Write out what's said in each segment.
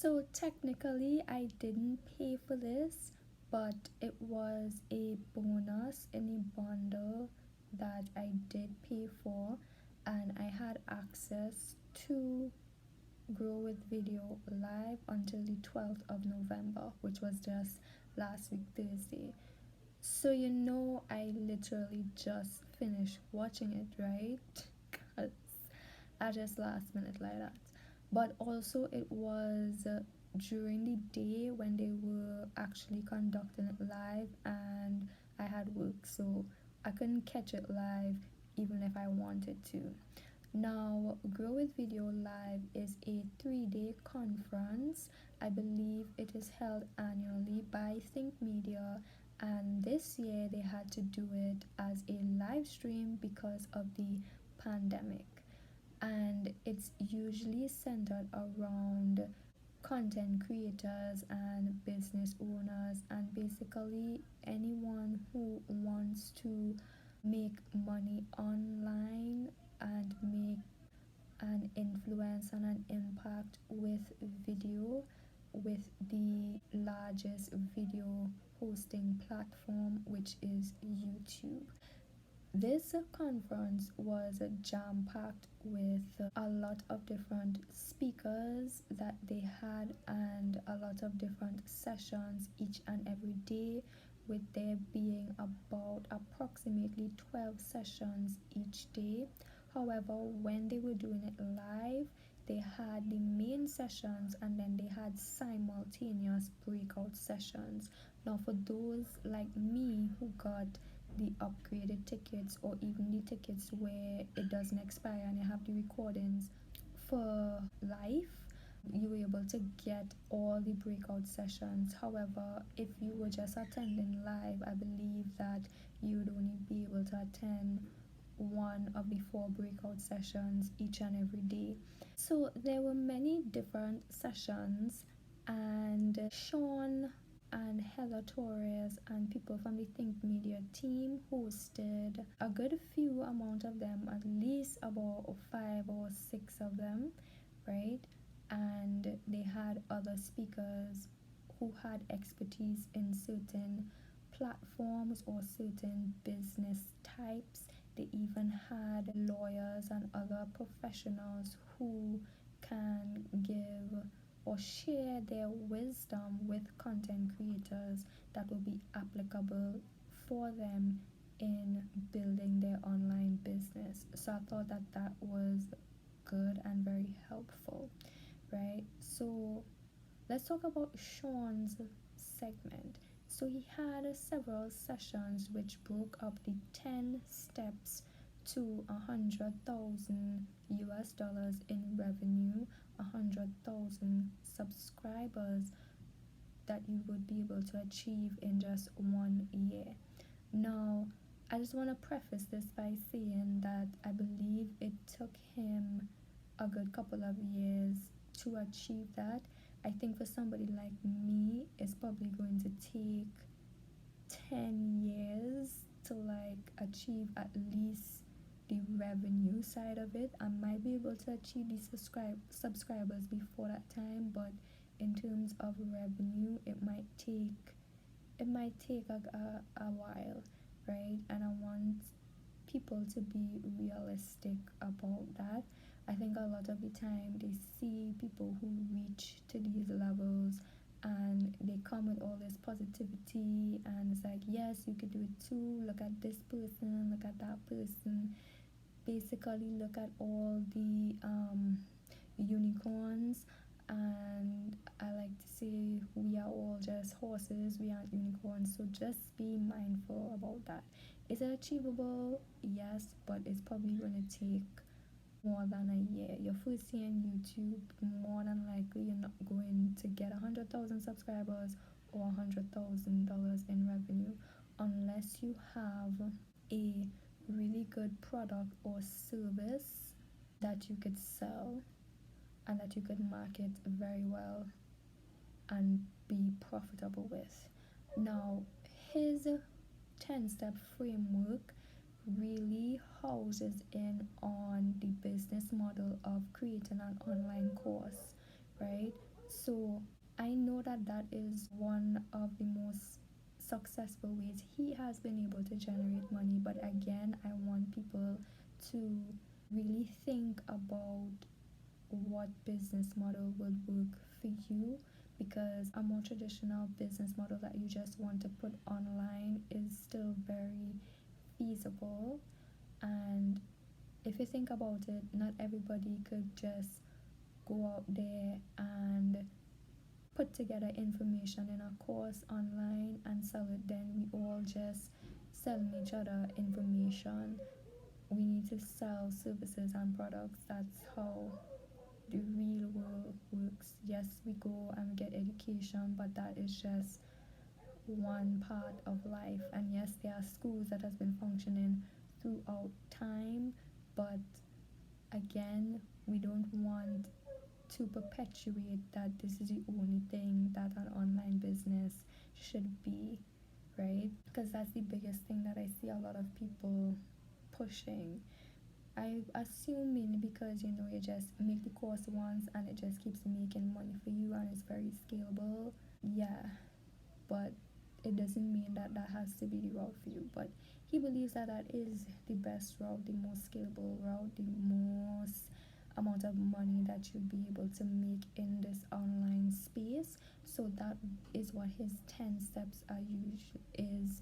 So technically I didn't pay for this, but it was a bonus in a bundle that I did pay for, and I had access to Grow with Video live until the 12th of November, which was just last week Thursday. So I literally just finished watching it, right? 'Cause I just last minute like that. But also it was during the day when they were actually conducting it live, and I had work, so I couldn't catch it live even if I wanted to. Now, Grow with Video Live is a 3-day conference. I believe it is held annually by Think Media, and this year they had to do it as a live stream because of the pandemic. And it's usually centered around content creators and business owners, and basically anyone who wants to make money online and make an influence and an impact with video, with the largest video hosting platform, which is YouTube. This conference was jam packed with a lot of different speakers that they had, and a lot of different sessions each and every day, with there being about approximately 12 sessions each day. However, when they were doing it live, they had the main sessions and then they had simultaneous breakout sessions. Now, for those like me who got the upgraded tickets, or even the tickets where it doesn't expire and you have the recordings for life, you were able to get all the breakout sessions. However, if you were just attending live, I believe that you would only be able to attend one of the 4 breakout sessions each and every day. So there were many different sessions, and Sean and Heather Torres and people from the Think Media team hosted a good few amount of them, at least about 5 or 6 of them, right? And they had other speakers who had expertise in certain platforms or certain business types. They even had lawyers and other professionals who can give or share their wisdom with content creators that will be applicable for them in building their online business. So I thought that that was good and very helpful, right? So let's talk about Sean's segment. So he had several sessions which broke up the 10 steps to 100,000 US dollars in revenue, 100,000 subscribers that you would be able to achieve in just 1 year. Now, I just want to preface this by saying that I believe it took him a good couple of years to achieve that. I think for somebody like me, it's probably going to take 10 years to achieve at least the revenue side of it. I might be able to achieve the subscribers before that time, but in terms of revenue, it might take a while, right? And I want people to be realistic about that. I think a lot of the time they see people who reach to these levels and they come with all this positivity, and it's like, yes, you could do it too. Look at this person, look at that person. Basically, look at all the unicorns. And I like to say we are all just horses, we aren't unicorns. So just be mindful about that. Is it achievable? Yes, but it's probably going to take more than a year. Your first year on YouTube, more than likely you're not going to get 100,000 subscribers or $100,000 in revenue unless you have a really good product or service that you could sell and that you could market very well and be profitable with. Now, his 10-step framework really houses in on the business model of creating an online course, right? So I know that that is one of the most successful ways he has been able to generate money. But again, I want people to really think about what business model would work for you, because a more traditional business model that you just want to put online is still very feasible. And if you think about it, not everybody could just go out there and put together information in a course online and sell it. Then we all just selling each other information. We need to sell services and products. That's how the real world works. Yes, we go and we get education, but that is just one part of life. And yes, there are schools that has been functioning throughout time, but again, we don't want to perpetuate that this is the only thing that an online business should be, right? Because that's the biggest thing that I see a lot of people pushing. I assume mainly because you just make the course once and it just keeps making money for you and it's very scalable. Yeah, but it doesn't mean that that has to be the route for you. But he believes that that is the best route, the most scalable route, the most amount of money that you'll be able to make in this online space. So that is what his 10 steps are usually is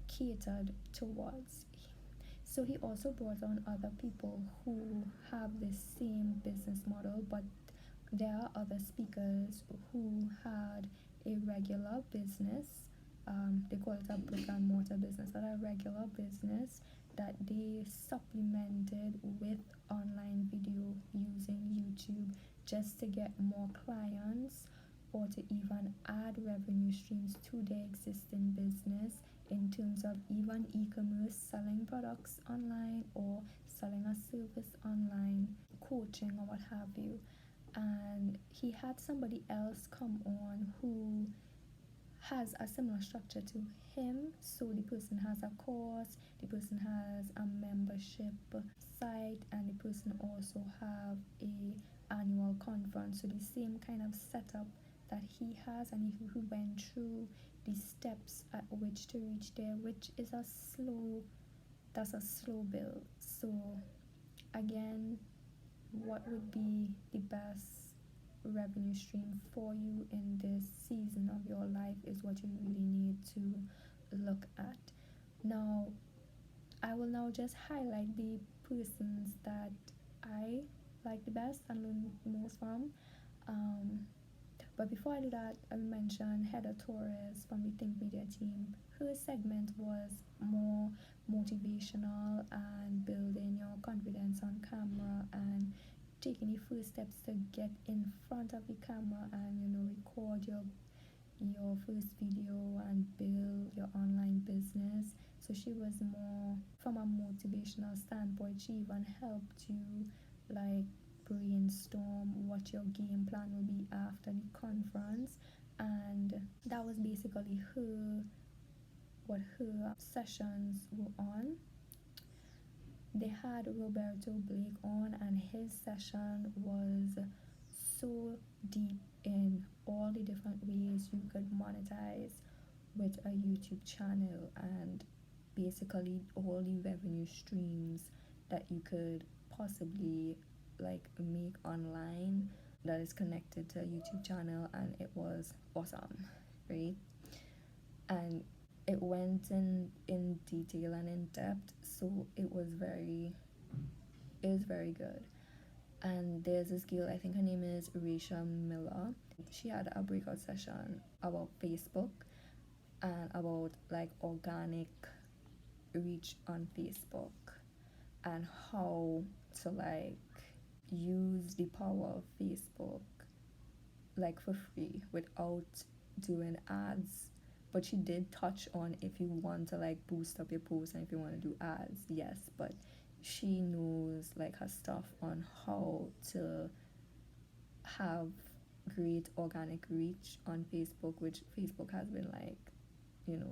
catered towards. So he also brought on other people who have the same business model, but there are other speakers who had a regular business. They call it a brick and mortar business, but a regular business that they supplemented with online video using YouTube just to get more clients or to even add revenue streams to their existing business in terms of even e-commerce, selling products online or selling a service online, coaching or what have you. And he had somebody else come on who has a similar structure to him. So the person has a course, the person has a membership site, and the person also have a annual conference. So the same kind of setup that he has, and he went through the steps at which to reach there, which is a slow build. So again, what would be the best revenue stream for you in this season of your life is what you really need to look at. Now, I will now just highlight the persons that I like the best and learn the most from. But before I do that, I will mention Heather Torres from the Think Media team. Her segment was more motivational and building your confidence on camera and taking the first steps to get in front of the camera and record your first video and build your online business. So she was more from a motivational standpoint. She even helped you like brainstorm what your game plan will be after the conference, and that was basically what her sessions were on. They had Roberto Blake on, and his session was so deep in all the different ways you could monetize with a YouTube channel and basically all the revenue streams that you could possibly like make online that is connected to a YouTube channel, and it was awesome, right? And it went in detail and in depth, so it was very good. And there's this girl, I think her name is Risha Miller. She had a breakout session about Facebook and about like organic reach on Facebook and how to like use the power of Facebook like for free without doing ads. But she did touch on if you want to like boost up your post and if you want to do ads, yes, but she knows like her stuff on how to have great organic reach on Facebook, which Facebook has been like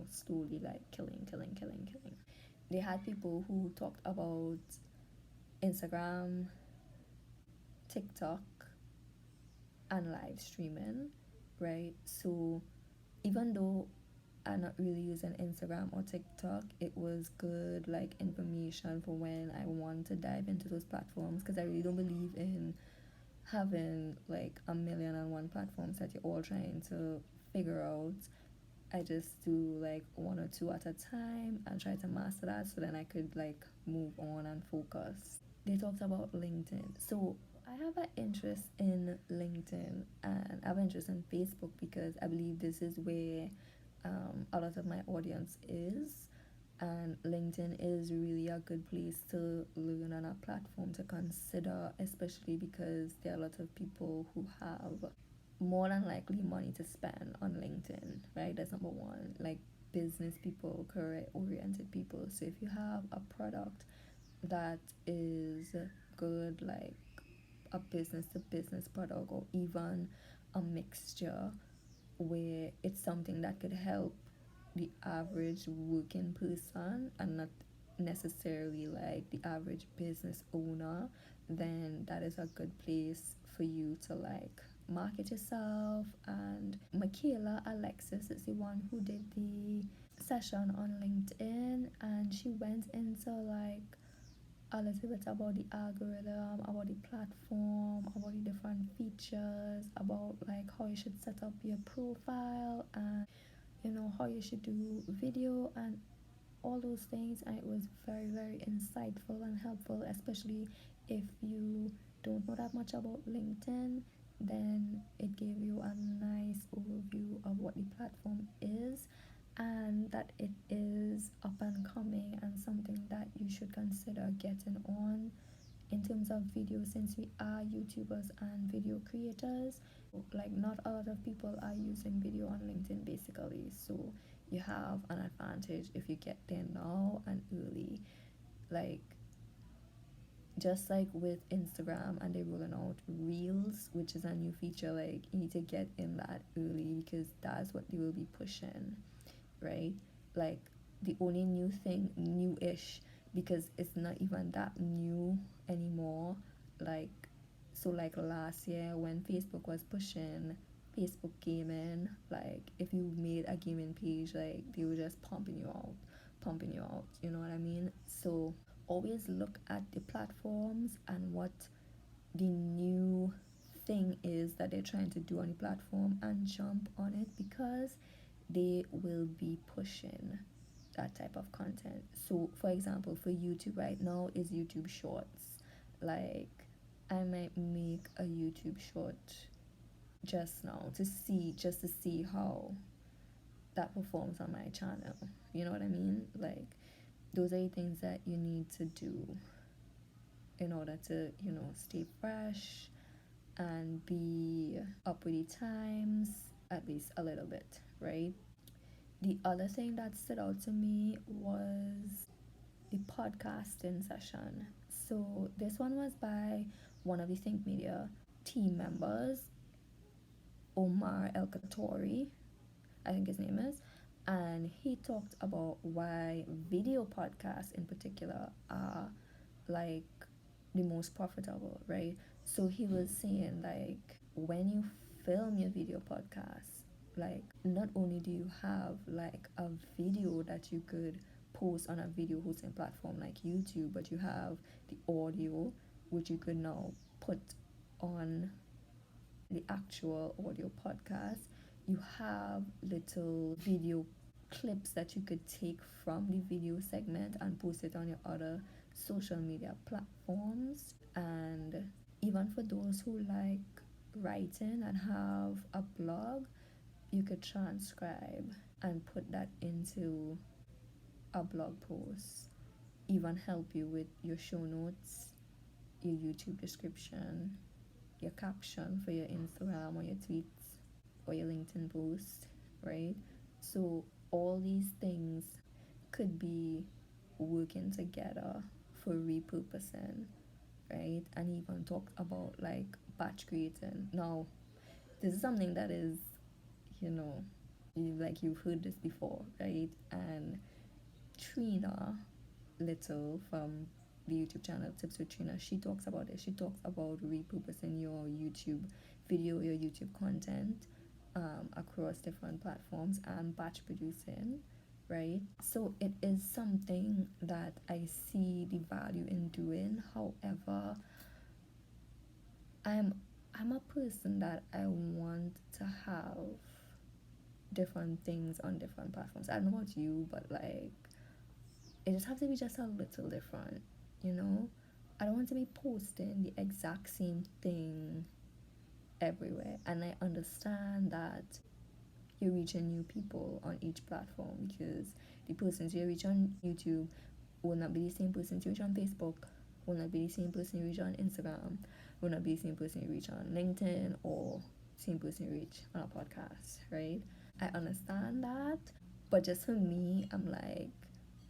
slowly like killing. They had people who talked about Instagram, TikTok, and live streaming, right? So even though I'm not really using Instagram or TikTok, it was good like information for when I want to dive into those platforms, because I really don't believe in having like a million and one platforms that you're all trying to figure out. I just do like one or two at a time and try to master that so then I could like move on and focus. They talked about LinkedIn. So I have an interest in LinkedIn and I have an interest in Facebook because I believe this is where a lot of my audience is. And LinkedIn is really a good place to learn on a platform to consider, especially because there are a lot of people who have more than likely money to spend on LinkedIn, right? That's number one. Like business people, career oriented people. So if you have a product that is good, like a business to business product, or even a mixture where it's something that could help the average working person and not necessarily like the average business owner, then that is a good place for you to like market yourself. And Michaela Alexis is the one who did the session on LinkedIn, and she went into like a little bit about the algorithm, about the platform, about the different features, about like how you should set up your profile, and how you should do video and all those things. And it was very, very insightful and helpful, especially if you don't know that much about LinkedIn. Then it gave you a nice overview of what the platform is, and that it is up and coming and something that you should consider getting on in terms of video, since we are YouTubers and video creators. Like not a lot of people are using video on LinkedIn basically, so you have an advantage if you get there now and early. Like just like with Instagram, and they're rolling out Reels, which is a new feature, like you need to get in that early because that's what they will be pushing, right? Like the only new thing, new-ish, because it's not even that new anymore. Like so like last year when Facebook was pushing Facebook gaming, like if you made a gaming page, like they were just pumping you out, you know what I mean? So always look at the platforms and what the new thing is that they're trying to do on the platform and jump on it, because they will be pushing that type of content. So for example, for YouTube right now is YouTube Shorts. Like I might make a YouTube short just now just to see how that performs on my channel. You know what I mean? Like those are the things that you need to do in order to, stay fresh and be up with the times, at least a little bit, right? The other thing that stood out to me was the podcasting session. So this one was by one of the Think Media team members, Omar El Katori, I think his name is, and he talked about why video podcasts in particular are like the most profitable, right? So he was saying like when you film your video podcast, like not only do you have like a video that you could post on a video hosting platform like YouTube, but you have the audio which you could now put on the actual audio podcast. You have little video clips that you could take from the video segment and post it on your other social media platforms. And even for those who like writing and have a blog, you could transcribe and put that into a blog post. Even help you with your show notes, your YouTube description, your caption for your Instagram or your tweets or your LinkedIn post, right? So all these things could be working together for repurposing, right? And even talk about like batch creating. Now, this is something that is, you know, like you've heard this before, right? And Trina Little from the YouTube channel Tips with Trina, she talks about it. She talks about repurposing your YouTube video your YouTube content across different platforms and batch producing, right? So it is something that I see the value in doing. However, I'm a person that I want to have different things on different platforms. I don't know about you, but like it just has to be just a little different, you know? I don't want to be posting the exact same thing everywhere. And I understand that you're reaching new people on each platform because the persons you reach on YouTube will not be the same person you reach on Facebook, will not be the same person you reach on Instagram, will not be the same person you reach on LinkedIn, or same person you reach on a podcast, right? I understand that, but just for me, I'm like,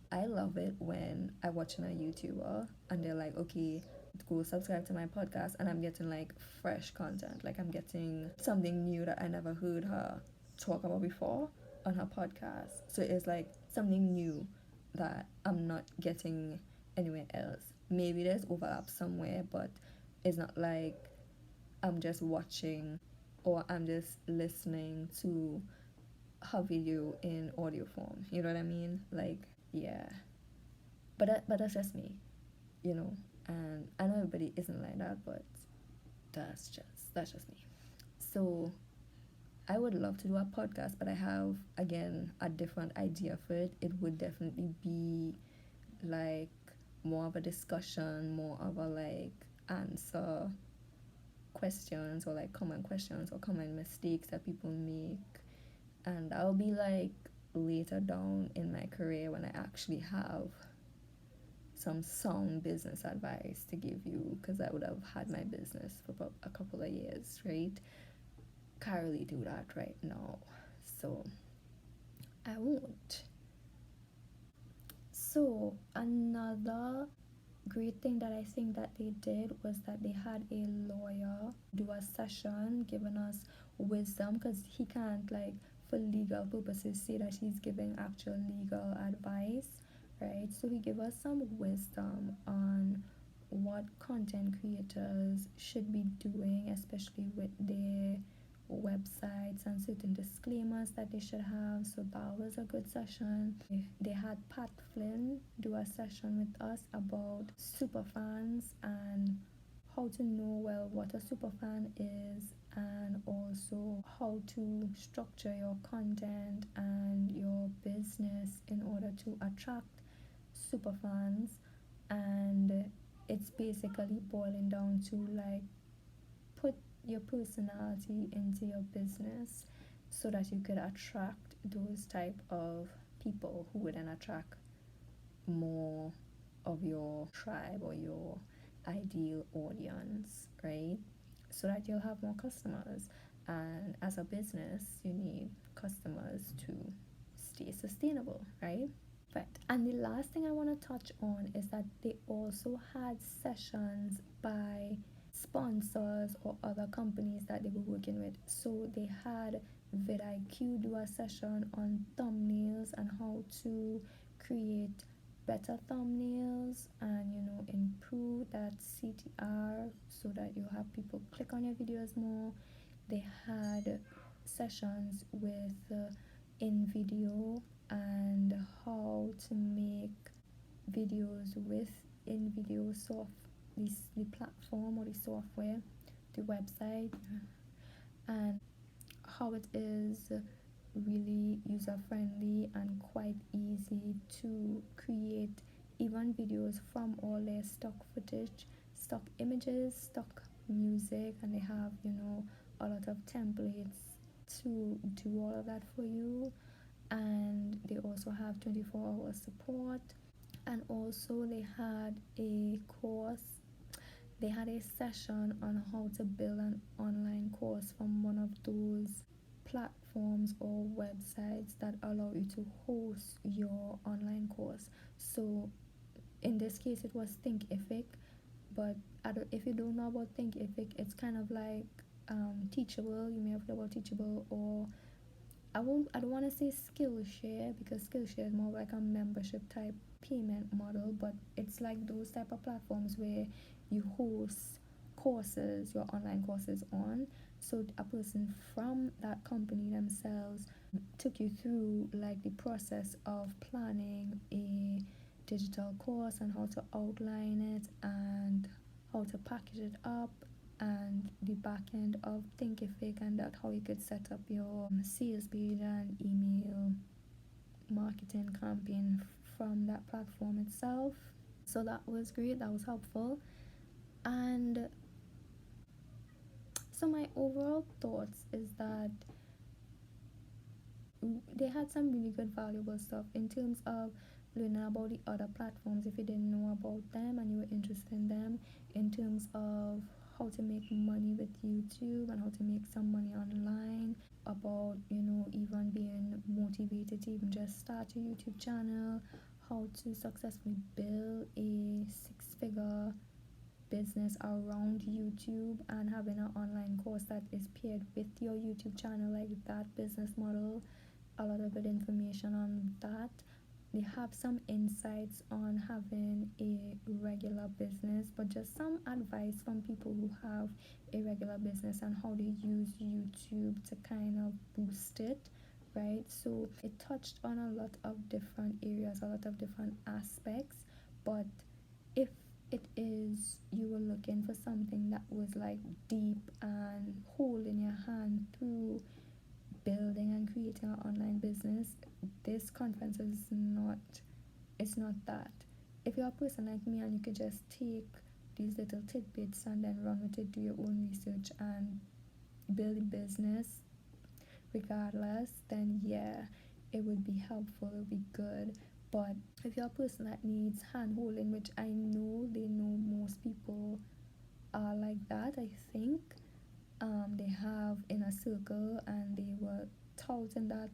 I love it when I watch a YouTuber and they're like, okay, go subscribe to my podcast, and I'm getting like fresh content. Like I'm getting something new that I never heard her talk about before on her podcast. So it's like something new that I'm not getting anywhere else. Maybe there's overlap somewhere, but it's not like I'm just watching or I'm just listening to her video in audio form. You know what I mean? Like, yeah. But that's just me, you know. And I know everybody isn't like that, but that's just me. So I would love to do a podcast, but I have again a different idea for it. It would definitely be like more of a discussion, more of a like answer questions or like common questions or common mistakes that people make. And I'll be like later down in my career when I actually have some sound business advice to give you, because I would have had my business for about a couple of years, right? Can't really do that right now, so I won't. So another great thing that I think that they did was that they had a lawyer do a session giving us wisdom, because he can't like for legal purposes say that he's giving actual legal advice, right? So he gave us some wisdom on what content creators should be doing, especially with their websites, and certain disclaimers that they should have. So that was a good session. They had Pat Flynn do a session with us about superfans and how to know well what a superfan is, and also how to structure your content and your business in order to attract superfans. And it's basically boiling down to like put your personality into your business so that you could attract those type of people who would then attract more of your tribe or your ideal audience, right? So that you'll have more customers. And as a business, you need customers to stay sustainable, right? Right. And the last thing I want to touch on is that they also had sessions by sponsors or other companies that they were working with. So they had VidIQ do a session on thumbnails and how to create better thumbnails and improve that CTR so that you have people click on your videos more. They had sessions with InVideo and how to make videos with InVideo the platform or the software, the website, and how it is really user friendly and quite easy to create even videos from all their stock footage, stock images, stock music, and they have a lot of templates to do all of that for you. And they also have 24-hour support. And also they had a session on how to build an online course from one of those platforms or websites that allow you to host your online course. So in this case it was Thinkific, but if you don't know about Thinkific, it's kind of like Teachable. You may have heard about Teachable, or I don't want to say Skillshare, because Skillshare is more like a membership type payment model, but it's like those type of platforms where you host courses, your online courses on, So a person from that company themselves took you through like the process of planning a digital course and how to outline it and how to package it up, and the back end of Thinkific, and that how you could set up your sales page and email marketing campaign from that platform itself. So that was great, that was helpful. And so my overall thoughts is that they had some really good valuable stuff in terms of learning about the other platforms if you didn't know about them and you were interested in them, in terms of how to make money with YouTube and how to make some money online, about even being motivated to even just start a YouTube channel, how to successfully build a six-figure business around YouTube, and having an online course that is paired with your YouTube channel, like that business model. A lot of good information on that. They have some insights on having a regular business, but just some advice from people who have a regular business and how they use YouTube to kind of boost it, right? So it touched on a lot of different areas, a lot of different aspects. But if it is you were looking for something that was like deep and holding your hand through building and creating an online business, this conference is not, it's not that. If you're a person like me and you could just take these little tidbits and then run with it, do your own research and build a business regardless, then yeah, it would be helpful, it would be good. But if you're a person that needs hand holding, which I know most people are like that, I think they have inner circle and they were touting that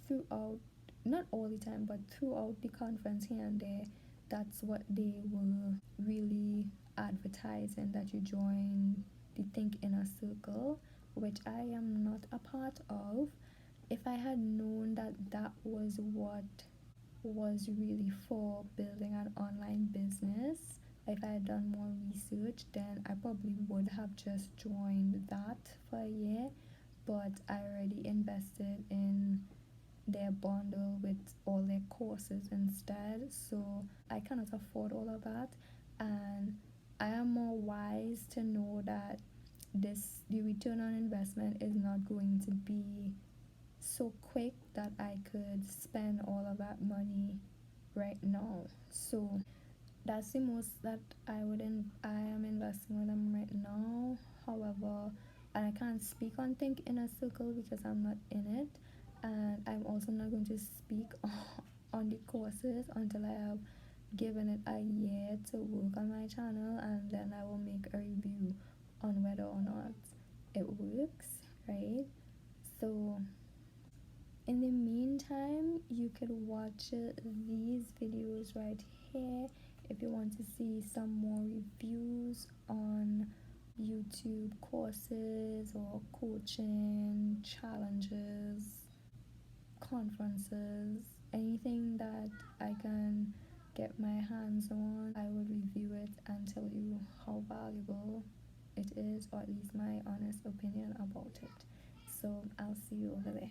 throughout, not all the time, but throughout the conference here and there. That's what they were really advertising, that you join the Think Inner Circle, which I am not a part of. If I had known that that was what was really for building an online business, if I had done more research, then I probably would have just joined that for a year. But I already invested in their bundle with all their courses instead, so I cannot afford all of that. And I am more wise to know that the return on investment is not going to be so quick that I could spend all of that money right now. So that's the most that I am investing with them right now. However, and I can't speak on Think in a Circle because I'm not in it, and I'm also not going to speak on the courses until I have given it a year to work on my channel, and then I will make a review on whether or not it works, right? So in the meantime, you could watch these videos right here if you want to see some more reviews on YouTube courses or coaching challenges, conferences, anything that I can get my hands on. I would review it and tell you how valuable it is, or at least my honest opinion about it. So I'll see you over there.